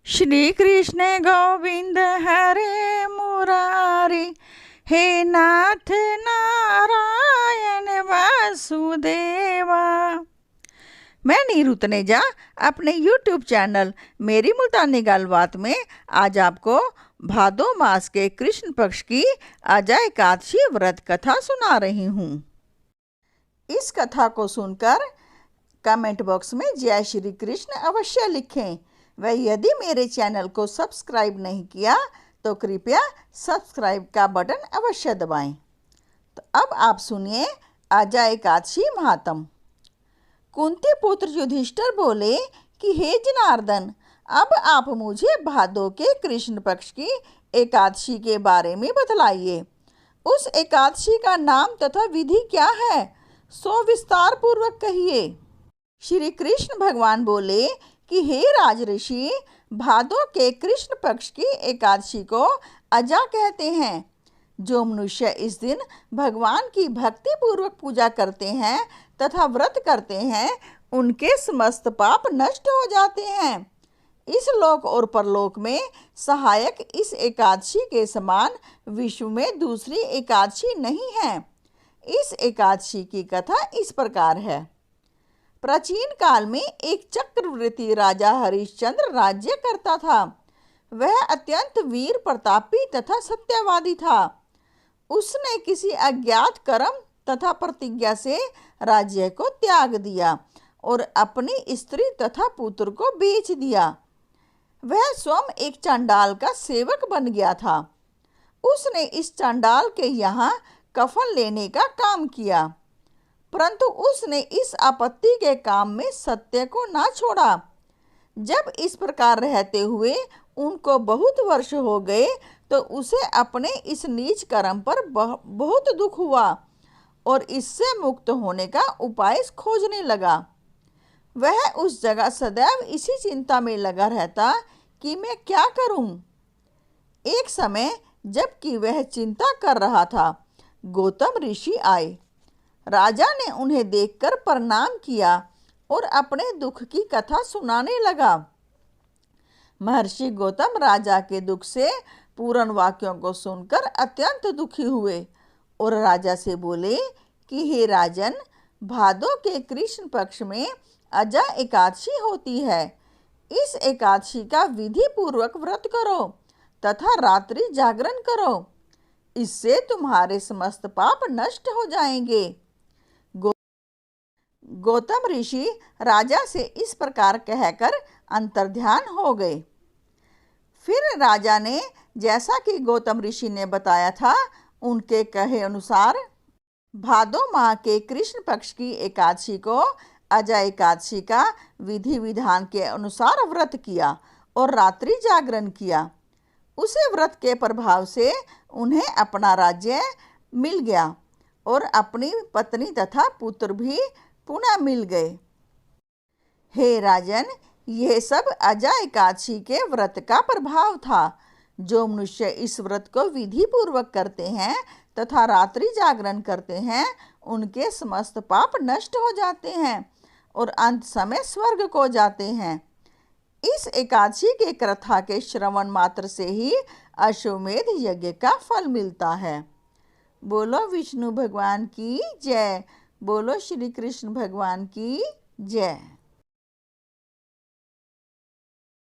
श्री कृष्ण गोविंद हरे मुरारी, हे नाथ नारायण वासुदेवा। मैं नीरू तनेजा अपने YouTube channel मेरी मुल्तानी गलबात में आज आपको भादो मास के कृष्ण पक्ष की अजा एकादशी व्रत कथा सुना रही हूँ। इस कथा को सुनकर कमेंट बॉक्स में जय श्री कृष्ण अवश्य लिखें। व यदि मेरे चैनल को सब्सक्राइब नहीं किया तो कृपया सब्सक्राइब का बटन अवश्य दबाएं। तो अब आप सुनिए अजा एकादशी महात्म। कुंती पुत्र युधिष्ठिर बोले कि हे जनार्दन, अब आप मुझे भादो के कृष्ण पक्ष की एकादशी के बारे में बतलाइए। उस एकादशी का नाम तथा विधि क्या है, सो विस्तार पूर्वक कहिए। श्री कृष्ण भगवान बोले कि हे राजऋषि, भादो के कृष्ण पक्ष की एकादशी को अजा कहते हैं। जो मनुष्य इस दिन भगवान की भक्ति पूर्वक पूजा करते हैं तथा व्रत करते हैं, उनके समस्त पाप नष्ट हो जाते हैं। इस लोक और परलोक में सहायक इस एकादशी के समान विश्व में दूसरी एकादशी नहीं है। इस एकादशी की कथा इस प्रकार है। प्राचीन काल में एक चक्रवर्ती राजा हरिश्चंद्र राज्य करता था। वह अत्यंत वीर प्रतापी तथा सत्यवादी था। उसने किसी अज्ञात कर्म तथा प्रतिज्ञा से राज्य को त्याग दिया और अपनी स्त्री तथा पुत्र को बेच दिया। वह स्वयं एक चांडाल का सेवक बन गया था। उसने इस चांडाल के यहाँ कफन लेने का काम किया, परंतु उसने इस आपत्ति के काम में सत्य को ना छोड़ा। जब इस प्रकार रहते हुए उनको बहुत वर्ष हो गए तो उसे अपने इस नीच कर्म पर बहुत दुख हुआ और इससे मुक्त होने का उपाय खोजने लगा। वह उस जगह सदैव इसी चिंता में लगा रहता कि मैं क्या करूं। एक समय जबकि वह चिंता कर रहा था, गौतम ऋषि आए। राजा ने उन्हें देखकर प्रणाम किया और अपने दुख की कथा सुनाने लगा। महर्षि गौतम राजा के दुख से पूर्ण वाक्यों को सुनकर अत्यंत दुखी हुए और राजा से बोले कि हे राजन, भादो के कृष्ण पक्ष में अजा एकादशी होती है। इस एकादशी का विधि पूर्वक व्रत करो तथा रात्रि जागरण करो। इससे तुम्हारे समस्त पाप नष्ट हो जाएंगे। गौतम ऋषि राजा से इस प्रकार कहकर अंतर्ध्यान हो गए। फिर राजा ने जैसा कि गौतम ऋषि ने बताया था, उनके कहे अनुसार भादो माह के कृष्ण पक्ष की एकादशी को अजा एकादशी का विधि विधान के अनुसार व्रत किया और रात्रि जागरण किया। उसे व्रत के प्रभाव से उन्हें अपना राज्य मिल गया और अपनी पत्नी तथा पुत्र भी पुनः मिल गए। हे राजन, यह सब अजा एकादशी के व्रत का प्रभाव था। जो मनुष्य इस व्रत को विधि पूर्वक करते हैं तथा रात्रि जागरण करते हैं, उनके समस्त पाप नष्ट हो जाते हैं और अंत समय स्वर्ग को जाते हैं। इस एकादशी के कथा के श्रवण मात्र से ही अश्वमेध यज्ञ का फल मिलता है। बोलो विष्णु भगवान की जय। बोलो श्री कृष्ण भगवान की जय।